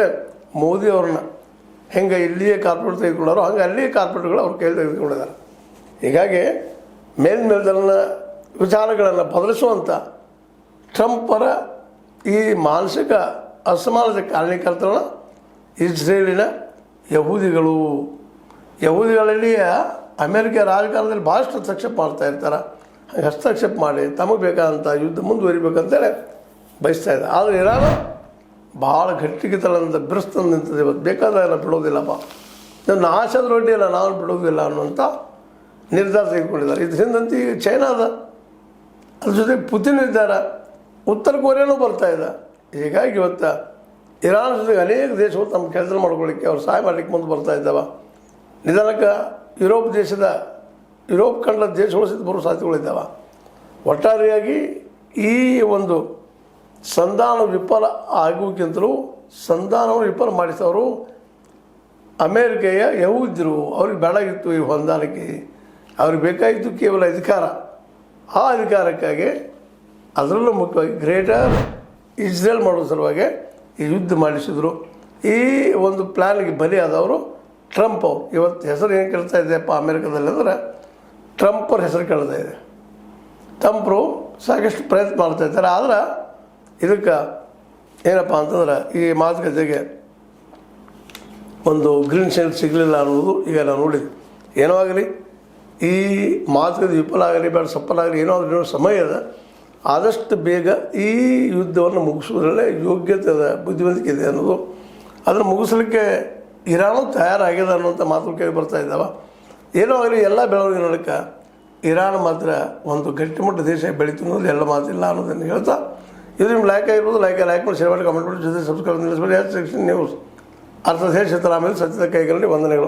ಮೇಲೆ ಮೋದಿ ಅವ್ರನ್ನ ಹೆಂಗೆ ಇಲ್ಲಿಯೇ ಕಾರ್ಪೊರೇಟ್ ತೆಗೆದುಕೊಂಡಾರೋ ಹಂಗೆ ಅಲ್ಲಿಯೇ ಕಾರ್ಪೊರೇಟ್ಗಳು ಅವ್ರ ಕೈಯಲ್ಲಿ ತೆಗೆದುಕೊಂಡಿದ್ದಾರೆ. ಹೀಗಾಗಿ ಮೇಲ್ಮೇಲ್ದಲ್ಲಿನ ವಿಚಾರಗಳನ್ನು ಬದಲಿಸುವಂಥ ಟ್ರಂಪರ ಈ ಮಾನಸಿಕ ಅಸಮಾನತೆ ಕಾರಣೀಕರ್ತರನ್ನ ಇಸ್ರೇಲಿನ ಯಹೂದಿಗಳಲ್ಲಿ ಅಮೇರಿಕ ರಾಜಕಾರಣದಲ್ಲಿ ಭಾಳಷ್ಟು ಹಸ್ತಕ್ಷೇಪ ಮಾಡ್ತಾ ಇರ್ತಾರೆ. ಹಸ್ತಕ್ಷೇಪ ಮಾಡಿ ತಮಗೆ ಬೇಕಾದಂಥ ಯುದ್ಧ ಮುಂದುವರಿಬೇಕಂತೇಳಿ ಬಯಸ್ತಾ ಇದೆ. ಆದರೆ ಇರಾನ್ ಭಾಳ ಗಟ್ಟಿಗಿತನದಿಂದ ಬಿರುಸ್ತಂದು ನಿಂತಿದೆ. ಇವತ್ತು ಬೇಕಾದಾಗ ಬಿಡೋದಿಲ್ಲಪ್ಪ, ನನ್ನ ಆಶಾದ ರೊಟ್ಟಿಯಲ್ಲ ನಾವು ಬಿಡೋದಿಲ್ಲ ಅನ್ನುವಂಥ ನಿರ್ಧಾರ ತೆಗೆದುಕೊಂಡಿದ್ದಾರೆ. ಇದು ಹಿಂದಂತೆ ಈಗ ಚೈನಾದ ಅದ್ರ ಜೊತೆಗೆ ಪುತಿನ್ ಇದ್ದಾರೆ, ಉತ್ತರ ಕೊರಿಯಾನೂ ಬರ್ತಾಯಿದೆ. ಹೀಗಾಗಿ ಇವತ್ತು ಇರಾನ್ ಜೊತೆಗೆ ಅನೇಕ ದೇಶಗಳು ತಮ್ಮ ಕೆಲಸ ಮಾಡ್ಕೊಳ್ಳಿಕ್ಕೆ ಅವ್ರು ಸಹಾಯ ಮಾಡಲಿಕ್ಕೆ ಮುಂದೆ ಬರ್ತಾ ಇದ್ದಾವೆ. ನಿಧಾನಕ್ಕೆ ಯುರೋಪ್ ಖಂಡದ ದೇಶಗಳು ಸಹಿತ ಬರೋ ಸಾಧ್ಯತೆಗಳಿದ್ದಾವೆ. ಒಟ್ಟಾರೆಯಾಗಿ ಈ ಒಂದು ಸಂಧಾನ ವಿಫಲ ಆಗೋಕ್ಕಿಂತಲೂ ಸಂಧಾನವನ್ನು ವಿಫಲ ಮಾಡಿಸೋರು ಅಮೇರಿಕೆಯ ಯಹೂದ್ಯರು. ಅವ್ರಿಗೆ ಬೇಡಾಗಿತ್ತು ಈ ಹೊಂದಾಣಿಕೆ, ಅವ್ರಿಗೆ ಬೇಕಾಗಿತ್ತು ಕೇವಲ ಅಧಿಕಾರ. ಆ ಅಧಿಕಾರಕ್ಕಾಗಿ ಅದರಲ್ಲೂ ಮುಖ್ಯವಾಗಿ ಗ್ರೇಟರ್ ಇಸ್ರೇಲ್ ಮಾಡೋ ಸಲುವಾಗಿ ಈ ಯುದ್ಧ ಮಾಡಿಸಿದ್ರು. ಈ ಒಂದು ಪ್ಲ್ಯಾನ್ಗೆ ಬಲಿಯಾದವರು ಟ್ರಂಪ್ ಅವರು. ಇವತ್ತು ಹೆಸರು ಏನು ಕೇಳ್ತಾ ಇದೆಯಪ್ಪ ಅಮೇರಿಕಾದಲ್ಲಿ ಅಂದರೆ ಟ್ರಂಪ್ ಅವ್ರ ಹೆಸರು ಕೇಳ್ತಾ ಇದೆ. ಟ್ರಂಪ್ರು ಸಾಕಷ್ಟು ಪ್ರಯತ್ನ ಮಾಡ್ತಾಯಿದ್ದಾರೆ. ಆದ್ರೆ ಇದಕ್ಕೆ ಏನಪ್ಪ ಅಂತಂದ್ರೆ ಈ ಮಾತುಕತೆಗೆ ಒಂದು ಗ್ರೀನ್ ಶೈಲ್ ಸಿಗಲಿಲ್ಲ ಅನ್ನೋದು ಈಗ ನಾವು ನೋಡಿದ್ವಿ. ಏನೋ ಆಗಲಿ, ಈ ಮಾತುಕತೆ ವಿಫಲ ಆಗಲಿ ಬೇಡ ಸಫಲ ಆಗಲಿ, ಏನೋ ಆಗಲಿ ಸಮಯ ಅದ. ಆದಷ್ಟು ಬೇಗ ಈ ಯುದ್ಧವನ್ನು ಮುಗಿಸೋದ್ರಲ್ಲೇ ಯೋಗ್ಯತೆ ಅದ, ಬುದ್ಧಿವಂತಿಕೆ ಇದೆ ಅನ್ನೋದು. ಅದನ್ನು ಮುಗಿಸ್ಲಿಕ್ಕೆ ಇರಾನು ತಯಾರಾಗಿದೆ ಅನ್ನುವಂಥ ಮಾತುಗಳು ಕೇಳಿ ಬರ್ತಾ ಇದ್ದಾವೆ. ಏನೋ ಆಗಲಿ, ಎಲ್ಲ ಬೆಳವಣಿಗೆ ನೋಡೋಕ್ಕೆ ಇರಾನ್ ಮಾತ್ರ ಒಂದು ಗಟ್ಟಿಮುಟ್ಟ ದೇಶ ಬೆಳೀತು ಅನ್ನೋದು ಎಲ್ಲ ಮಾತಿಲ್ಲ ಅನ್ನೋದನ್ನು ಹೇಳ್ತಾ, ಇದು ನಿಮ್ಗೆ ಲೈಕ್ ಆಗಿರ್ಬೋದು, ಲೈಕ್ ಮಾಡಿ ಶೇರ್ ಮಾಡಿ ಕಮೆಂಟ್ ಮಾಡಿ ಜೊತೆ ಸಬ್ಸ್ಕ್ರೈಬ್ ನಿಲ್ಲಿಸಬೇಡಿ. ಸೆಕ್ಷನ್ ನ್ಯೂಸ್ ಅರ್ಥ ಕ್ಷೇತ್ರ ಆಮೇಲೆ ಸತ್ಯದ ಕೈಗಳಲ್ಲಿ ವಂದನೆಗಳು.